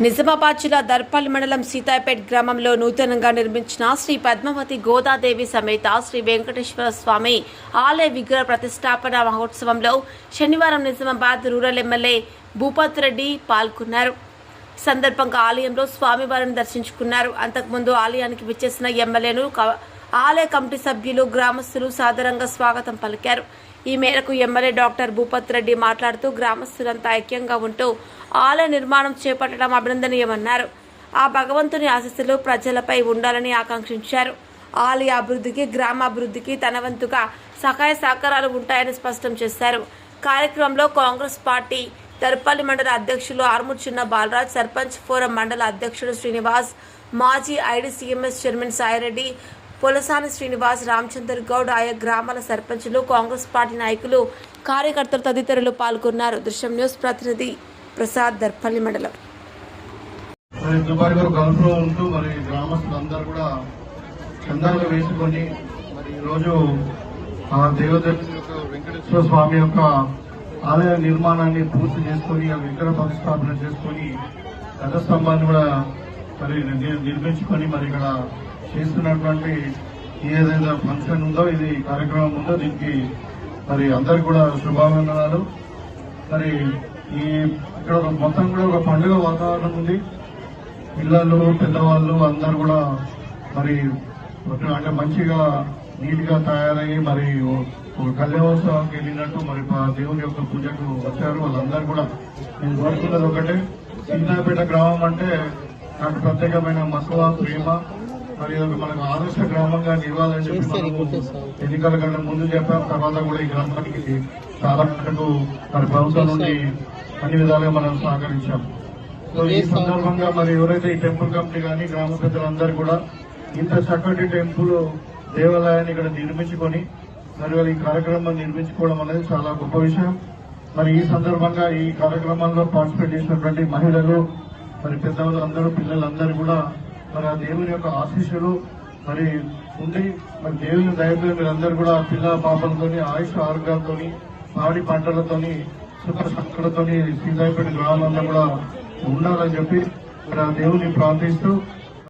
నిజామాబాద్ జిల్లా దర్పల్లి మండలం సీతాపేట్ గ్రామంలో నూతనంగా నిర్మించిన శ్రీ పద్మావతి గోదాదేవి సమేత శ్రీ వెంకటేశ్వర స్వామి ఆలయ విగ్రహ ప్రతిష్టాపన మహోత్సవంలో శనివారం నిజామాబాద్ రూరల్ ఎమ్మెల్యే భూపత్ రెడ్డి పాల్గొన్నారు. సందర్భంగా ఆలయంలో స్వామివారిని దర్శించుకున్నారు. అంతకుముందు ఆలయానికి విచ్చేసిన ఎమ్మెల్యేను ఆలయ కమిటీ సభ్యులు గ్రామస్తులు సాదరంగా స్వాగతం పలికారు. ఈ మేరకు ఎమ్మెల్యే డాక్టర్ భూపత్ రెడ్డి మాట్లాడుతూ గ్రామస్తులంతా ఐక్యంగా ఉంటూ ఆలయ నిర్మాణం చేపట్టడం అభినందనీయమన్నారు. ఆ భగవంతుని ఆశీస్సులు ప్రజలపై ఉండాలని ఆకాంక్షించారు. ఆలయ అభివృద్ధికి గ్రామాభివృద్ధికి తన వంతుగా సహాయ సహకారాలు ఉంటాయని స్పష్టం చేశారు. కార్యక్రమంలో కాంగ్రెస్ పార్టీ దర్పల్లి మండల అధ్యక్షులు ఆర్మూర్ చిన్న బాలరాజ్, సర్పంచ్ ఫోరం మండల అధ్యక్షుడు శ్రీనివాస్, మాజీ ఐడీసీఎంఎస్ చైర్మన్ సాయిరెడ్డి, పొలసాని శ్రీనివాస్, రామచందర్ గౌడ్, ఆయా గ్రామాల సర్పంచులు, కాంగ్రెస్ పార్టీ నాయకులు, కార్యకర్తలు తదితరులు పాల్గొన్నారు. దృశ్యం న్యూస్ ప్రతినిధి ప్రసాద్, దర్పల్లి మండలం. గ్రామస్తులందరూ కూడా చందాలు వేసుకొని మరి ఈరోజు ఆ దేవదేవుని యొక్క వెంకటేశ్వర స్వామి యొక్క ఆలయ నిర్మాణాన్ని పూర్తి చేసుకుని ఆ విగ్రహ ప్రతిష్టాపన చేసుకుని రథస్తంభాన్ని కూడా మరి నిర్మించుకొని మరి ఇక్కడ చేస్తున్నటువంటి ఏదైనా ఫంక్షన్ ఉందో, ఇది కార్యక్రమం ఉందో, దీనికి మరి అందరికి కూడా శుభాభినందనాలు. మరి ఈ ఇక్కడ మొత్తం కూడా ఒక పండుగ వాతావరణం ఉంది. పిల్లలు, పెద్దవాళ్ళు అందరు కూడా మరి అంటే మంచిగా నీట్ గా తయారయ్యి మరి కళ్యాణోత్సవానికి వెళ్ళినట్టు మరి దేవుని యొక్క పూజకు వచ్చారు. వాళ్ళందరూ కూడా నేను కోరుకున్నది ఒకటే, సీతాపేట గ్రామం అంటే నాకు ప్రత్యేకమైన మక్కువ, ప్రేమ, మరి మనకు ఆదర్శ గ్రామంగా నిలవాలని చెప్పి ఎన్నికల కన్నా ముందు చెప్పాం. తర్వాత కూడా ఈ గ్రామానికి చాలా మటుకు మరి ప్రభుత్వం నుండి అన్ని విధాలుగా మనం సహకరించాం. సో ఈ సందర్భంగా మరి ఎవరైతే ఈ టెంపుల్ కమిటీ కానీ గ్రామ పెద్దలందరూ కూడా ఇంత చక్కటి టెంపుల్ దేవాలయాన్ని ఇక్కడ నిర్మించుకొని మరి ఈ కార్యక్రమం నిర్మించుకోవడం అనేది చాలా గొప్ప విషయం. మరి ఈ సందర్భంగా ఈ కార్యక్రమంలో పార్టిసిపేట్ చేసినటువంటి మహిళలు, మరి పెద్దవాళ్ళు అందరూ, పిల్లలందరూ కూడా మరి ఆ దేవుని యొక్క ఆశీస్సులు మరి ఉండి మరి దేవుని దయతో మీరందరూ కూడా పిల్ల పాపలతోని, ఆయుష్ ఆరోగ్యాలతోని, పాడి పంటలతోని, సుఖ సంకలతోని సీతాపేట గ్రామంలో కూడా ఉండాలని చెప్పి మరి ఆ దేవుని ప్రార్థిస్తూ